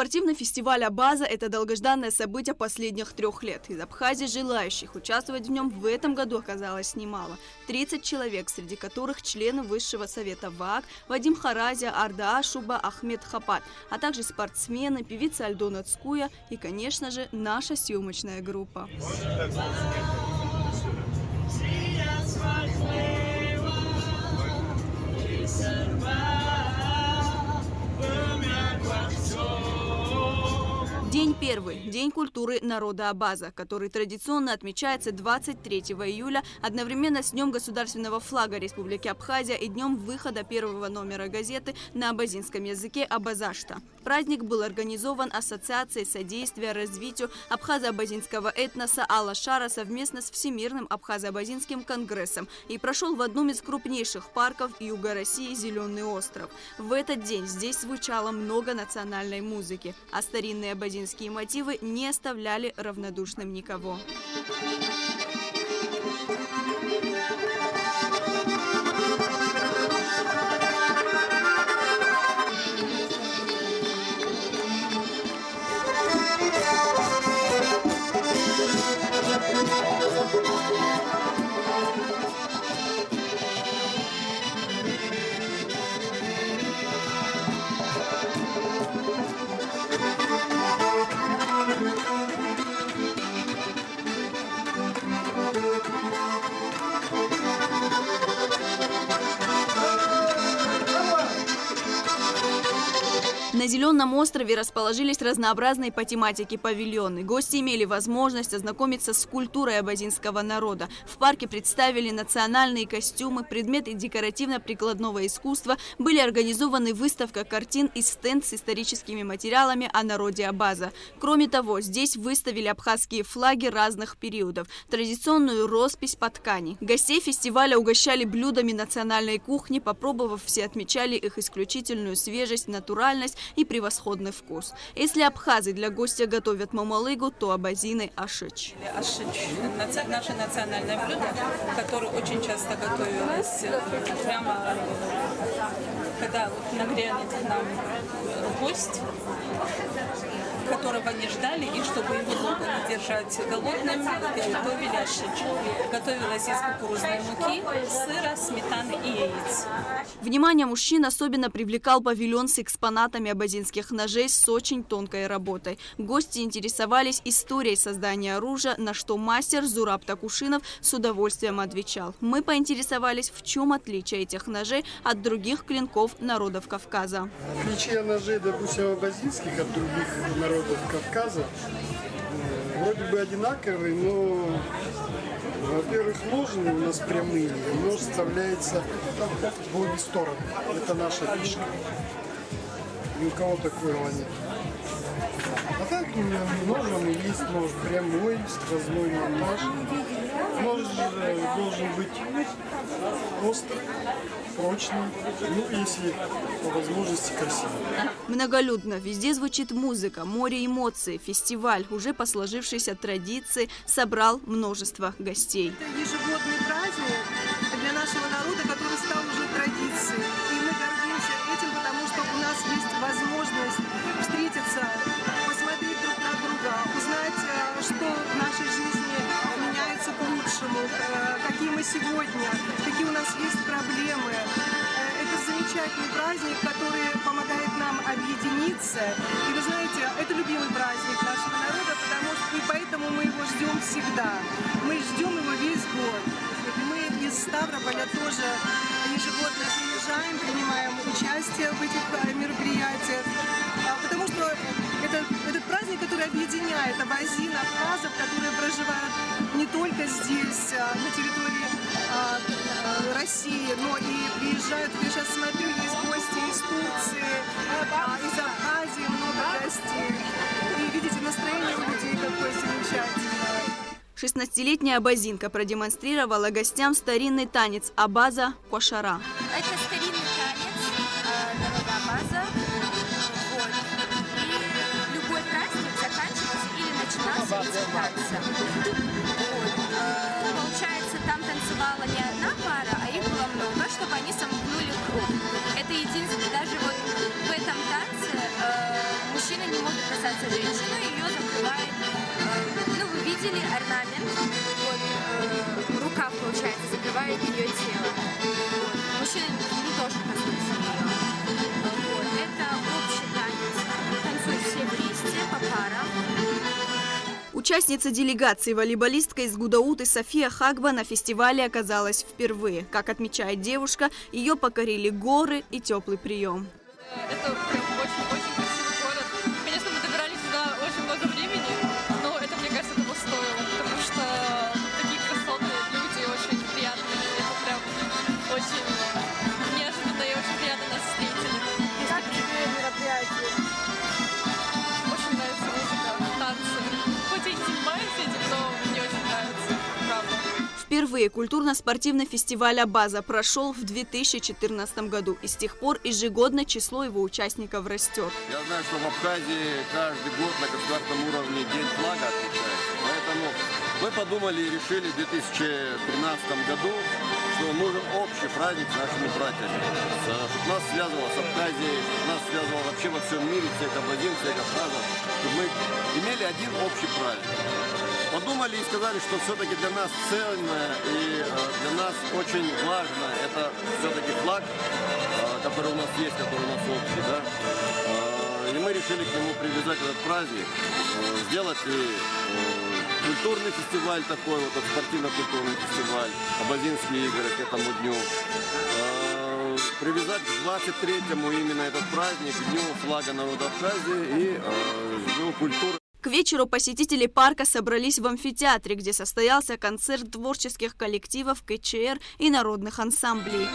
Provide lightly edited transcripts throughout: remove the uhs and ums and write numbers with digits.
Спортивный фестиваль «Абаза» – это долгожданное событие последних 3 лет. Из Абхазии желающих участвовать в нем в этом году оказалось немало. 30 человек, среди которых члены Высшего совета ВААК Вадим Харазия, Арда Ашуба, Ахмед Хапат, а также спортсмены, певица Альдона Цкуя и, конечно же, наша съемочная группа. День первый – День культуры народа Абаза, который традиционно отмечается 23 июля, одновременно с Днем государственного флага Республики Абхазия и днем выхода первого номера газеты на абазинском языке «Абазашта». Праздник был организован Ассоциацией содействия развитию абхазо-абазинского этноса Алла-Шара совместно с Всемирным абхазо-абазинским конгрессом и прошел в одном из крупнейших парков Юга России «Зеленый остров». В этот день здесь звучало много национальной музыки, а старинные абазинские мотивы не оставляли равнодушным никого. На Зеленом острове расположились разнообразные по тематике павильоны. Гости имели возможность ознакомиться с культурой абазинского народа. В парке представили национальные костюмы, предметы декоративно-прикладного искусства, были организованы выставка картин и стенд с историческими материалами о народе Абаза. Кроме того, здесь выставили абхазские флаги разных периодов, традиционную роспись по ткани. Гостей фестиваля угощали блюдами национальной кухни, попробовав, все отмечали их исключительную свежесть, натуральность и превосходный вкус. Если абхазы для гостя готовят мамалыгу, то абазины – ашич. Ашич – наше национальное блюдо, которое очень часто готовилось прямо, когда нагрянет к нам гость, которого не ждали, и чтобы его долго не держать голодным, готовили ашич. Готовилось из кукурузной муки, сыра, сметаны и яиц. Внимание мужчин особенно привлекал павильон с экспонатами абазинских ножей с очень тонкой работой. Гости интересовались историей создания оружия, на что мастер Зураб Такушинов с удовольствием отвечал. Мы поинтересовались, в чем отличие этих ножей от других клинков народов Кавказа. Отличие ножей, допустим, абазинских от других народов Кавказа вроде бы одинаковые, но, во-первых, ножны у нас прямые, нож вставляется в обе стороны. Это наша фишка. Ни у кого такого нет. А так ножом есть нож прямой, сквозной монтаж. Нож должен быть острый, прочный, ну, если по возможности красивый. Многолюдно, везде звучит музыка, море эмоций. Фестиваль, уже по сложившейся традиции, собрал множество гостей. Это ежегодный праздник для нашего народа, который стал уже традицией. И мы гордимся этим, потому что у нас есть возможность встретиться, посмотреть друг на друга, узнать, что в нашей жизни меняется к лучшему, какие мы сегодня, какие у нас есть проблемы. Это замечательный праздник, который помогает нам объединиться. И вы знаете, это любимый праздник нашего народа, потому что и поэтому мы его ждем всегда. Мы ждем его весь год. И мы из Ставрополя тоже ежегодно приезжаем, принимаем участие в этих мероприятиях, потому что этот праздник, который объединяет абазин, абхазов, которые проживают не только здесь, на территории России, но и приезжают, я сейчас смотрю, есть гости из Турции, из Абхазии, много гостей. И видите, настроение у людей какое замечательное. 16-летняя абазинка продемонстрировала гостям старинный танец абаза кошара. Это старинный танец народа Абаза. Вот. И любой праздник заканчивался или начинался этим танцем. Вот. Получается, там танцевала не одна пара, а их было много, чтобы они сомкнули круг. Это единственное, даже вот в этом танце мужчина не мог касаться женщины, ее закрывает, ну, вы видели орнамент, вот, рукав, получается, закрывает ее тело. Вот. Мужчины не должны коснуться ее. Вот. Это общий танец, танцуют все вместе, по парам. Участница делегации, волейболистка из Гудауты София Хагба на фестивале оказалась впервые. Как отмечает девушка, ее покорили горы и теплый прием. Это прям очень-очень красивый город. Конечно, мы добирались сюда очень много времени, но это, мне кажется, того стоило, потому что тут такие красоты, люди очень приятные. Это прям очень неожиданно и очень приятно нас встретили. Как тебе мероприятие? Очень нравится музыка, танцы. Хоть я не занимаюсь этим, но мне очень нравится, правда. Впервые культурно-спортивный фестиваль «Абаза» прошел в 2014 году, и с тех пор ежегодно число его участников растет. Я знаю, что в Абхазии каждый год на государственном уровне День флага отмечается. Поэтому мы подумали и решили в 2013 году, что нужен общий праздник с нашими братьями. Чтобы нас связывало с Абхазией, чтобы нас связывало вообще во всем мире, всех абазин, всех абхазов, чтобы мы имели один общий праздник. Подумали и сказали, что все-таки для нас ценное и для нас очень важно это все-таки флаг, который у нас есть, который у нас общий, да. И мы решили к нему привязать этот праздник, сделать и культурный фестиваль такой, вот спортивно-культурный фестиваль, абазинские игры к этому дню. Привязать к 23-му именно этот праздник, к дню флага народа Абхазии и дню культуры. К вечеру посетители парка собрались в амфитеатре, где состоялся концерт творческих коллективов КЧР и народных ансамблей.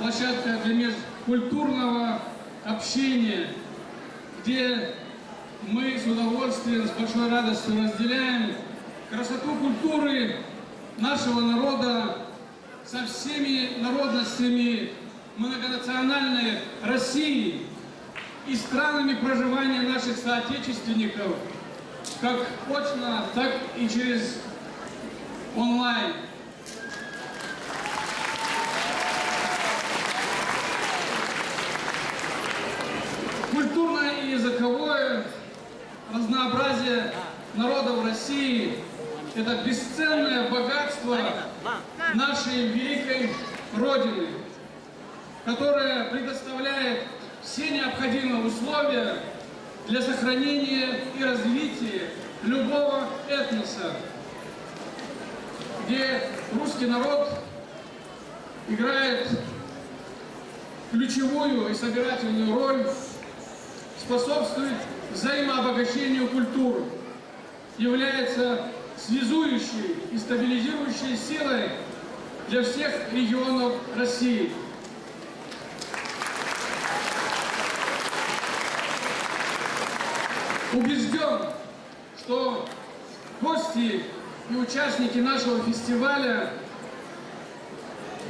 Площадка для межкультурного общения, где мы с удовольствием, с большой радостью разделяем красоту культуры нашего народа со всеми народностями многонациональной России и странами проживания наших соотечественников, как очно, так и через онлайн. Культурное и языковое разнообразие народов России – это бесценное богатство нашей великой Родины, которая предоставляет все необходимые условия для сохранения и развития любого этноса, где русский народ играет ключевую и собирательную роль, способствует взаимообогащению культур, является связующей и стабилизирующей силой для всех регионов России. Убежден, что гости и участники нашего фестиваля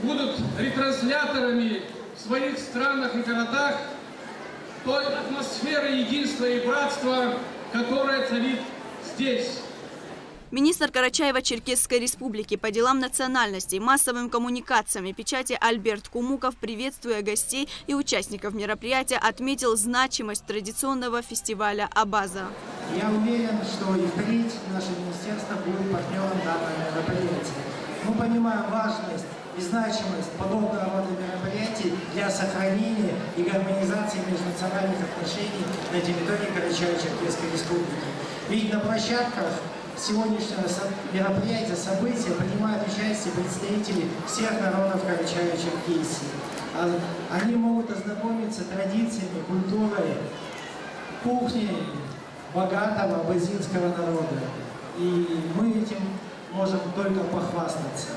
будут ретрансляторами в своих странах и городах той атмосферы единства и братства, которая царит здесь. Министр Карачаево-Черкесской республики по делам национальностей, массовым коммуникациям и печати Альберт Кумуков, приветствуя гостей и участников мероприятия, отметил значимость традиционного фестиваля «Абаза». Я уверен, что и впредь наше министерство будет партнером данного мероприятия. Мы понимаем важность и значимость подобного рода мероприятий для сохранения и гармонизации межнациональных отношений на территории Карачаево-Черкесской республики. Ведь на площадках сегодняшнего мероприятия, события принимают участие представители всех народов Карачаево-Черкесии. Они могут ознакомиться с традициями, культурой, кухней богатого абазинского народа. и мы этим можем только похвастаться.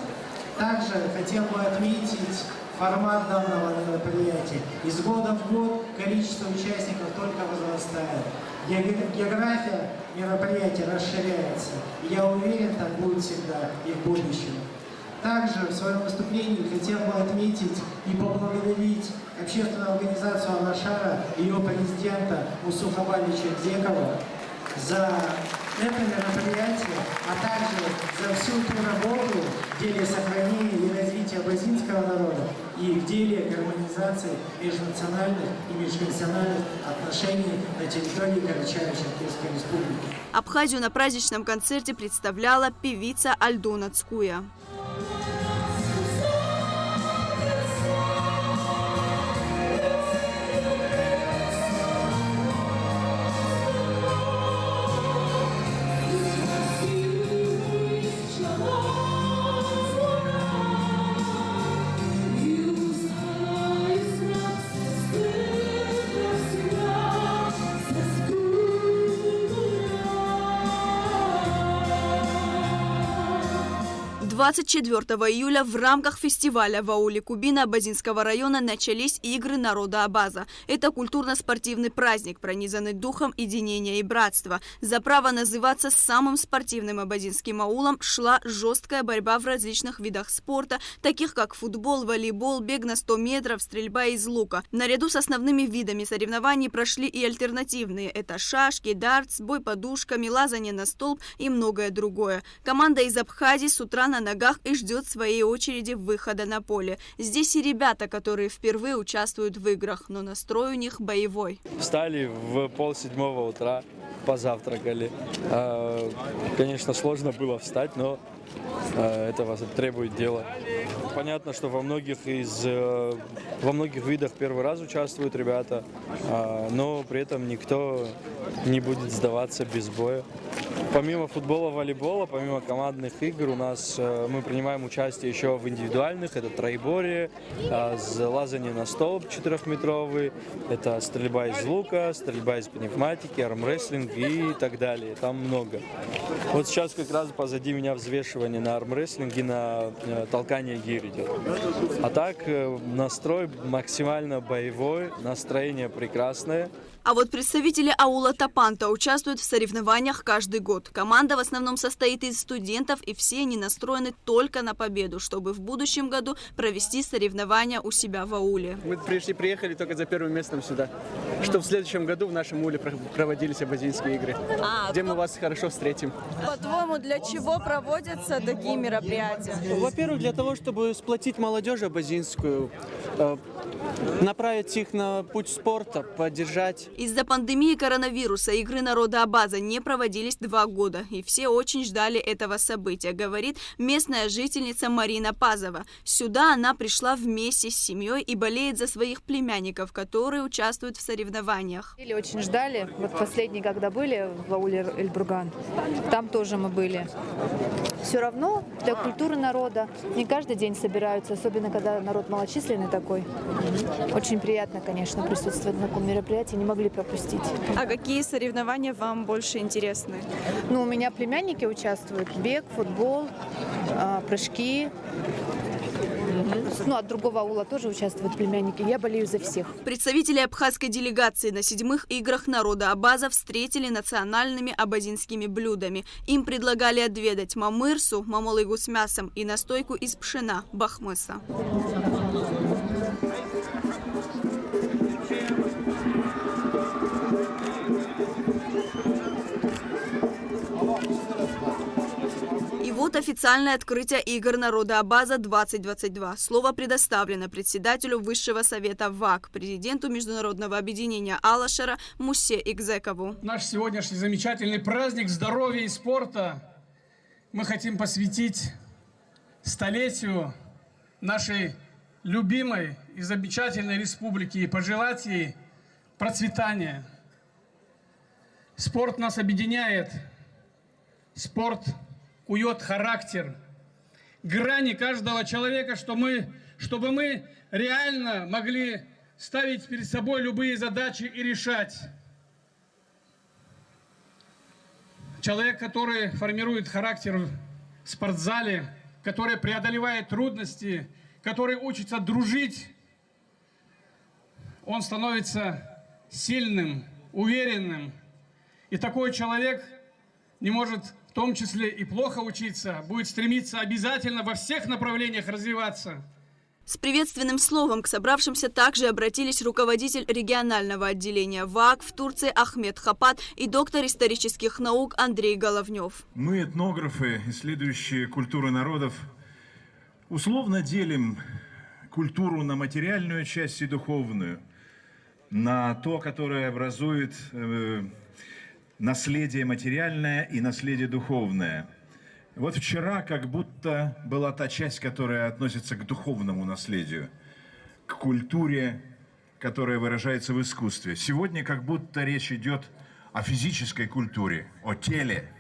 Также хотел бы отметить формат данного мероприятия. Из года в год количество участников только возрастает. География мероприятия расширяется. И я уверен, так будет всегда и в будущем. Также в своем выступлении хотел бы отметить и поблагодарить общественную организацию «Алашара» и ее президента Мусуфа Балича Дзекова за это мероприятие, а также за всю ту работу в деле сохранения и развития абазинского народа и в деле гармонизации межнациональных и межконфессиональных отношений на территории Карачаево-Черкесской республики. Абхазию на праздничном концерте представляла певица Альдона Цкуя. С 24 июля в рамках фестиваля в ауле Кубина Абазинского района начались игры народа Абаза. Это культурно-спортивный праздник, пронизанный духом единения и братства. За право называться самым спортивным абазинским аулом шла жесткая борьба в различных видах спорта, таких как футбол, волейбол, бег на 100 метров, стрельба из лука. Наряду с основными видами соревнований прошли и альтернативные. Это шашки, дартс, бой подушками, лазание на столб и многое другое. Команда из Абхазии с утра на ногах и ждет своей очереди выхода на поле. Здесь и ребята, которые впервые участвуют в играх, но настрой у них боевой. Встали в 6:30 утра, позавтракали. Конечно, сложно было встать, но этого требует дела. Понятно, что во многих видах первый раз участвуют ребята, но при этом никто не будет сдаваться без боя. Помимо футбола, волейбола, помимо командных игр, мы принимаем участие еще в индивидуальных. Это троеборье, лазание на столб 4-метровый, это стрельба из лука, стрельба из пневматики, армрестлинг и так далее. Там много. Вот сейчас как раз позади меня взвешивание на армрестлинге, на толкание гир идет. А так настрой максимально боевой, настроение прекрасное. А вот представители аула Тапанта участвуют в соревнованиях каждый год. Команда в основном состоит из студентов, и все они настроены только на победу, чтобы в будущем году провести соревнования у себя в ауле. Мы приехали только за первым местом сюда, что в следующем году в нашем ауле проводились абазинские игры, где мы вас хорошо встретим. По-твоему, для чего проводятся такие мероприятия? Во-первых, для того, чтобы сплотить молодежь абазинскую, направить их на путь спорта, поддержать. Из-за пандемии коронавируса игры народа Абаза не проводились 2 года, и все очень ждали этого события, говорит местная жительница Марина Пазова. Сюда она пришла вместе с семьей и болеет за своих племянников, которые участвуют в соревнованиях. Очень ждали. Вот последний, когда были в ауле Эльбурган, там тоже мы были. Все равно для культуры народа не каждый день собираются, особенно когда народ малочисленный такой. Очень приятно, конечно, присутствовать на таком мероприятии, не могли пропустить. А какие соревнования вам больше интересны? Ну, у меня племянники участвуют. Бег, футбол, прыжки. Ну, от другого аула тоже участвуют племянники. Я болею за всех. Представители абхазской делегации на 7-х играх народа Абаза встретили национальными абазинскими блюдами. Им предлагали отведать мамырсу, мамалыгу с мясом и настойку из пшена, бахмыса. И вот официальное открытие игр народа Абаза 2022. Слово предоставлено председателю Высшего совета ВАК, президенту Международного объединения Алашара Мусе Игзекову. Наш сегодняшний замечательный праздник здоровья и спорта мы хотим посвятить столетию нашей любимой и замечательной республики и пожелать ей процветания. Спорт нас объединяет, спорт кует характер, грани каждого человека, чтобы мы реально могли ставить перед собой любые задачи и решать. человек, который формирует характер в спортзале, который преодолевает трудности, который учится дружить, он становится сильным, уверенным. И такой человек не может в том числе и плохо учиться, будет стремиться обязательно во всех направлениях развиваться. С приветственным словом к собравшимся также обратились руководитель регионального отделения ВАК в Турции Ахмед Хапат и доктор исторических наук Андрей Головнев. Мы, этнографы, исследующие культуры народов, условно делим культуру на материальную часть и духовную, на то, которое образует наследие материальное и наследие духовное. Вот вчера как будто была та часть, которая относится к духовному наследию, к культуре, которая выражается в искусстве. Сегодня как будто речь идет о физической культуре, о теле.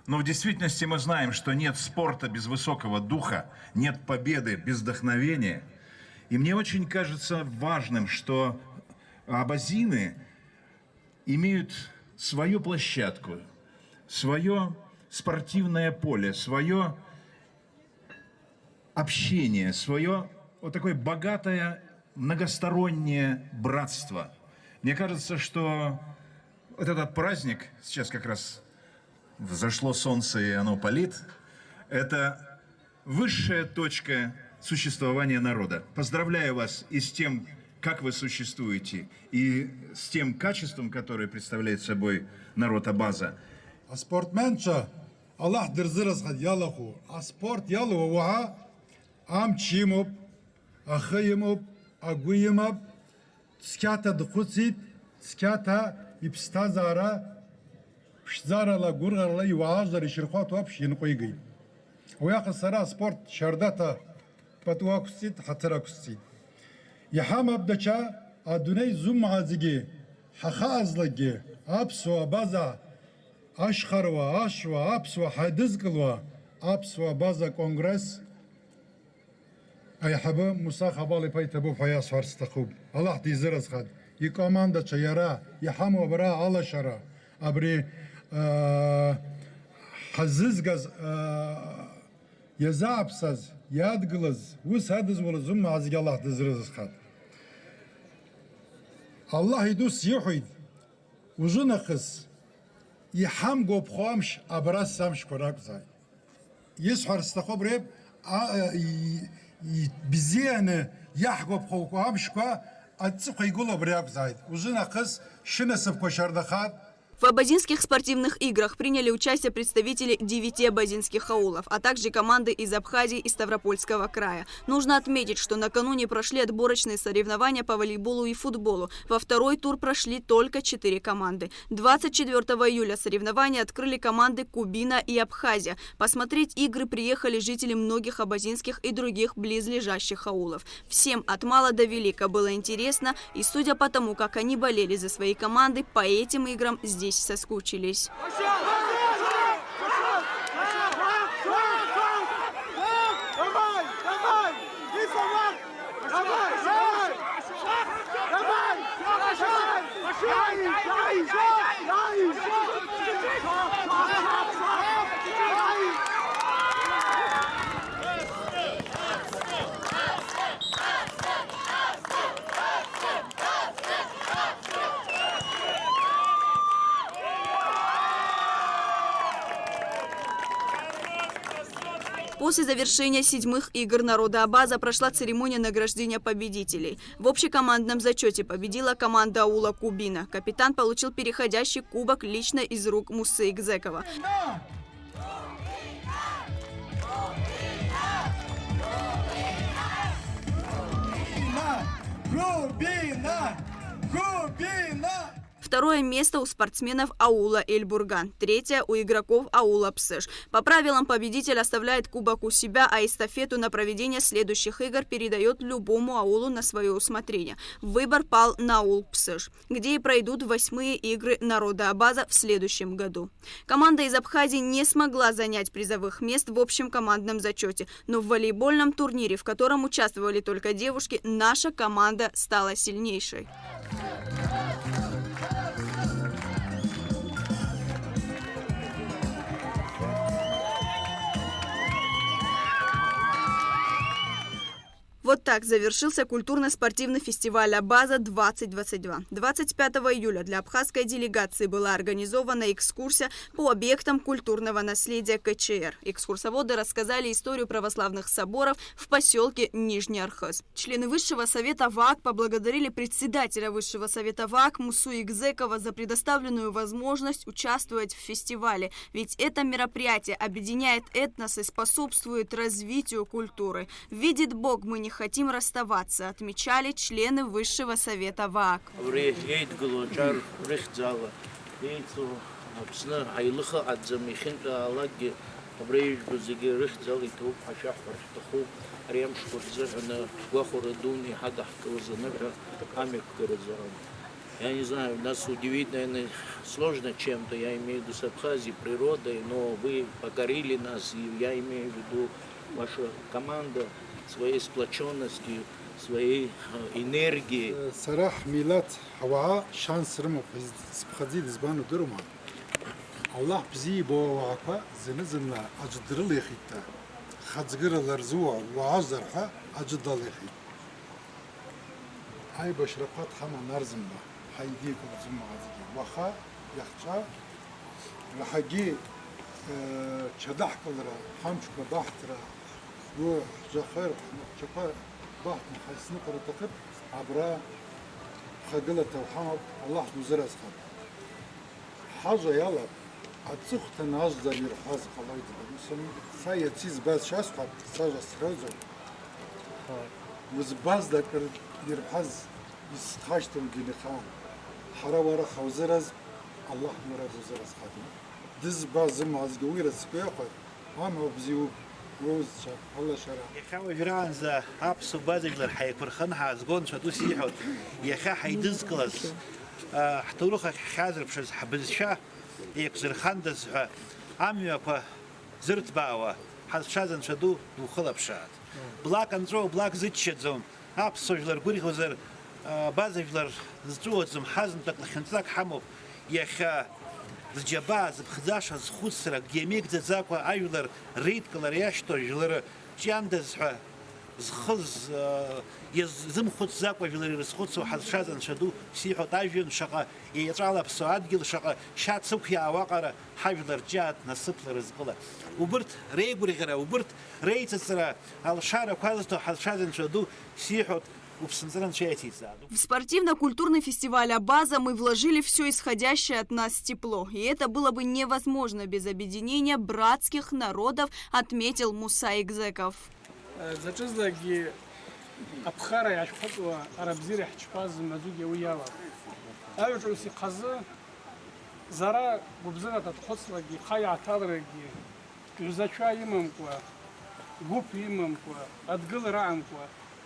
Но в действительности мы знаем, что нет спорта без высокого духа, нет победы без вдохновения. И мне очень кажется важным, что абазины имеют свою площадку, свое спортивное поле, свое общение, свое вот такое богатое многостороннее братство. Мне кажется, что вот этот праздник, сейчас как раз взошло солнце и оно палит, это высшая точка существования народа. Поздравляю вас и с тем, как вы существуете, и с тем качеством, которое представляет собой народ Абаза. А спортменча Аллах дерзирас хад ялаху. А спорт ялу ваха ам чимоп, ахаемоп, агуемоп, скята дхуцит, скята ипстазара, пшзара ла гургар ла юаазар ширхат вапшин койги. Уяха сара спорт шардата патуакусит хатаракусит. يحام أبدأ أدوني زوم عزيجي حخاز لجي أبسوا بازا أشخروا أشوا أبسوا حدزقلوا أبسوا بازا كونغرس أي حبا موسى خبالي بيتبو فياس فارستخوب الله تيزرز خد يكمان دا شيرا يحامو برا على شرا أبري حززقز يزابسز يادقلز وس هدز ولا زوم عزيجي الله تيزرز خد الله يدوس يحيد وجنخس يحام قوب خوامش أبراس سامش كراك زاي يسحر استخوب ريب بزيانة يحقوب خوامش كوا أتسقى يقولوا برياك زاي وجنخس شنسب كوشار دخات. В абазинских спортивных играх приняли участие представители 9 абазинских аулов, а также команды из Абхазии и Ставропольского края. Нужно отметить, что накануне прошли отборочные соревнования по волейболу и футболу. Во второй тур прошли только 4 команды. 24 июля соревнования открыли команды Кубина и Абхазия. Посмотреть игры приехали жители многих абазинских и других близлежащих аулов. Всем от мала до велика было интересно, и судя по тому, как они болели за свои команды, по этим играм здесь соскучились. После завершения 7-х игр народа Абаза прошла церемония награждения победителей. В общекомандном зачете победила команда аула Кубина. Капитан получил переходящий кубок лично из рук Мусы Игзекова. Второе место у спортсменов аула Эль-Бурган. Третье у игроков аула Псыш. По правилам победитель оставляет кубок у себя, а эстафету на проведение следующих игр передает любому аулу на свое усмотрение. Выбор пал на аул Псыш, где и пройдут 8-е игры народа Абаза в следующем году. Команда из Абхазии не смогла занять призовых мест в общем командном зачете, но в волейбольном турнире, в котором участвовали только девушки, наша команда стала сильнейшей. Вот так завершился культурно-спортивный фестиваль «Абаза-2022». 25 июля для абхазской делегации была организована экскурсия по объектам культурного наследия КЧР. Экскурсоводы рассказали историю православных соборов в поселке Нижний Архыз. Члены Высшего совета ВААК поблагодарили председателя Высшего совета ВААК Мусу Игзекова за предоставленную возможность участвовать в фестивале. Ведь это мероприятие объединяет этнос и способствует развитию культуры. Видит Бог, мы не хотим расставаться, отмечали члены Высшего совета ВААК. Я не знаю, нас удивить, наверное, сложно чем-то, я имею в виду с Абхазией, природой, но вы покорили нас, и я имею в виду ваша команда своей сплоченностью, своей энергией. صراحة ميلاد هواء شانس رمو سبخدي زبانو درما الله بزي بو وعقا زنزنا أجدر لي خيتا خزجر الرزوع وعزرها أجدر لي خيت هاي بشرقات خما نرزمنا هايديك وزم عزيزي وخا يخشى لحقي شدح كلرا حمشك بحترا و جخير شقا بحت محسن قرطقب عبرا خجلة وحمد الله مزرز خد حاجة يلا أتسخت ناجد يرحاز خلايد المسلم سايا تيز باز شاس قد ساجا سخرزو وزباز ذكر يرحاز يستخاشتم جيني خان حرا ورا خوزرز الله مراد وزرز خادم دز باز مازج ويرس بياقد هم بزيو روز شاف الله شرع يخاوي جران ذا أبسو بازجلر حيكرخن حازقون شدو سيحو يخا حيدز كلاس حتروخ خازر بشز حبزشا يكسر خندز عميوكا زرت باوا حز شازن شدو دوخلا بشات بلاك انزرو بلاك زيتشدزون أبسو جلر غوري خوزر بازجلر زتوزم حزن تقلخنتلاك حمو يخا زجباز بخداش زخوسرا جيميك زاكوا ايولر ريد كلر ياشتو جلر جاندز زخز يزم خد زاكوا جلر زخوتسو حشازن شدو سيحو تاجين شقا يطلع بسعاد جل شقا شات سوكيا واقرا حجلر جات نصب رزقله وبرت ريغوري غرا وبرت ريتسرا على شارع كوالستو حشازن شدو سيحو. В спортивно-культурный фестиваль «Абаза» мы вложили все исходящее от нас тепло. И это было бы невозможно без объединения братских народов, отметил Муса Игзеков.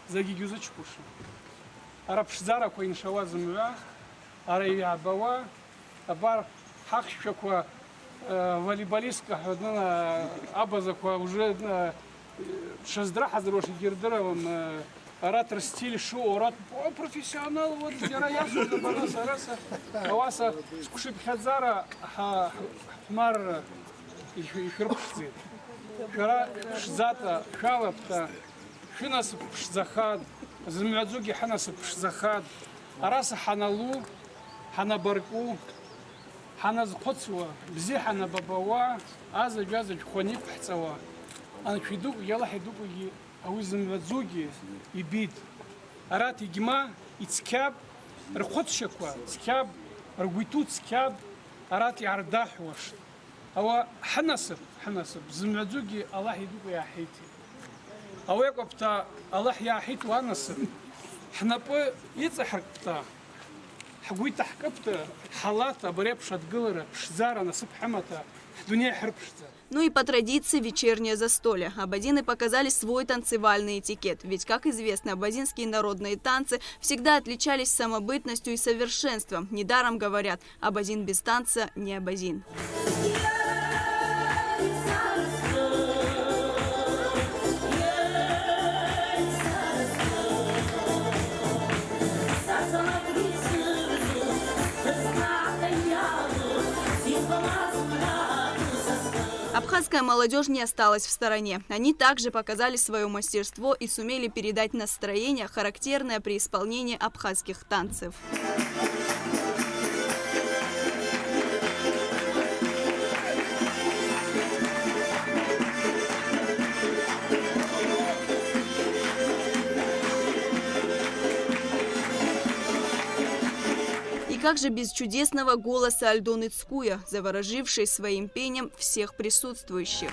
زاجي جوزش بوشي أراب شزارة كوين شوازم وا أري عبوا أبار حق شكوا волейболистка одна Абазаква уже шездра хазрош гердера он оратор стиль шоу орат профессионал вот вероятно на баланс араса аваса скуши хазара хмар и хрупшцы кара шзата халапта حناس بشزخاد زميلزوجي حناس بشزخاد أراس حنالو حنابركو حناز قدسوا بزي حنا بابوا أز جاز خوني بحثوا أنا كيدوك يلا حيدوك أو زميلزوجي يبيد أرات يجمع يتسكاب رقد شكوا تسكاب رقيتو تسكاب أرات يعرداح وش أو حناسب زميلزوجي الله يدوك يا حيتي أويك بتا الله يحيط وانس حنا بو يتحرك بتا حقوي تحكبت حالاتا بريبش отгылара шзара насып хамата дуния хрбшта. Ну и по традиции вечернее застолье. Абазины показали свой танцевальный этикет. Ведь, как известно, абазинские народные танцы всегда отличались самобытностью и совершенством. Недаром говорят, абазин без танца не абазин. Абхазская молодежь не осталась в стороне. Они также показали свое мастерство и сумели передать настроение, характерное при исполнении абхазских танцев. И как же без чудесного голоса Альдоны Цкуя, заворожившей своим пением всех присутствующих.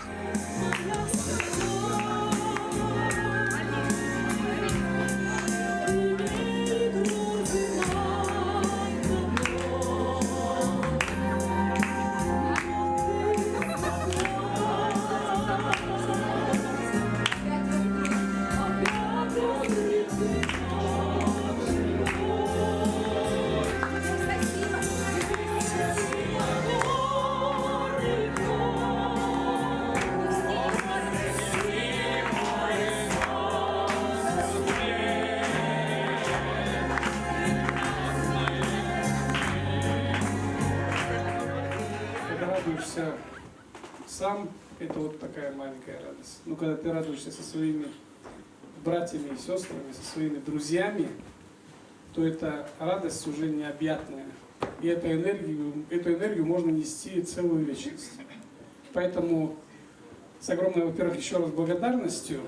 Радуешься сам, это вот такая маленькая радость. Но когда ты радуешься со своими братьями и сестрами, со своими друзьями, то эта радость уже необъятная. И эту энергию можно нести целую вечность. Поэтому с огромной, во-первых, еще раз благодарностью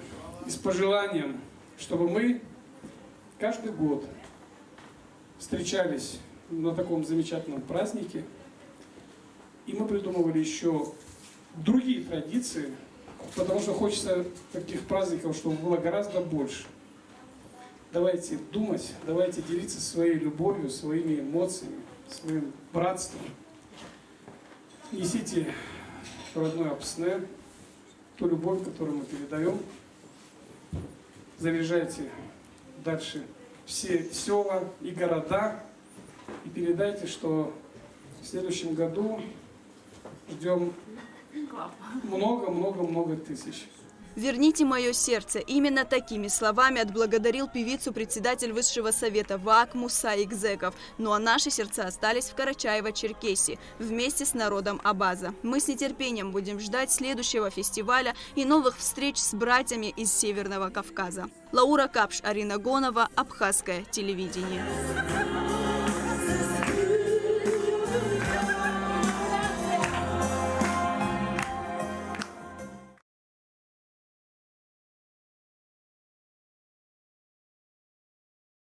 и с пожеланием, чтобы мы каждый год встречались на таком замечательном празднике. И мы придумывали еще другие традиции, потому что хочется таких праздников, чтобы было гораздо больше. Давайте думать, давайте делиться своей любовью, своими эмоциями, своим братством. Несите в родной Апсне ту любовь, которую мы передаем. Заряжайте дальше все села и города и передайте, что в следующем году ждем много-много-много тысяч. «Верните мое сердце». Именно такими словами отблагодарил певицу председатель Высшего совета ВАК Муса Игзеков. Ну а наши сердца остались в Карачаево-Черкесии вместе с народом Абаза. Мы с нетерпением будем ждать следующего фестиваля и новых встреч с братьями из Северного Кавказа. Лаура Капш, Арина Гонова, Абхазское телевидение.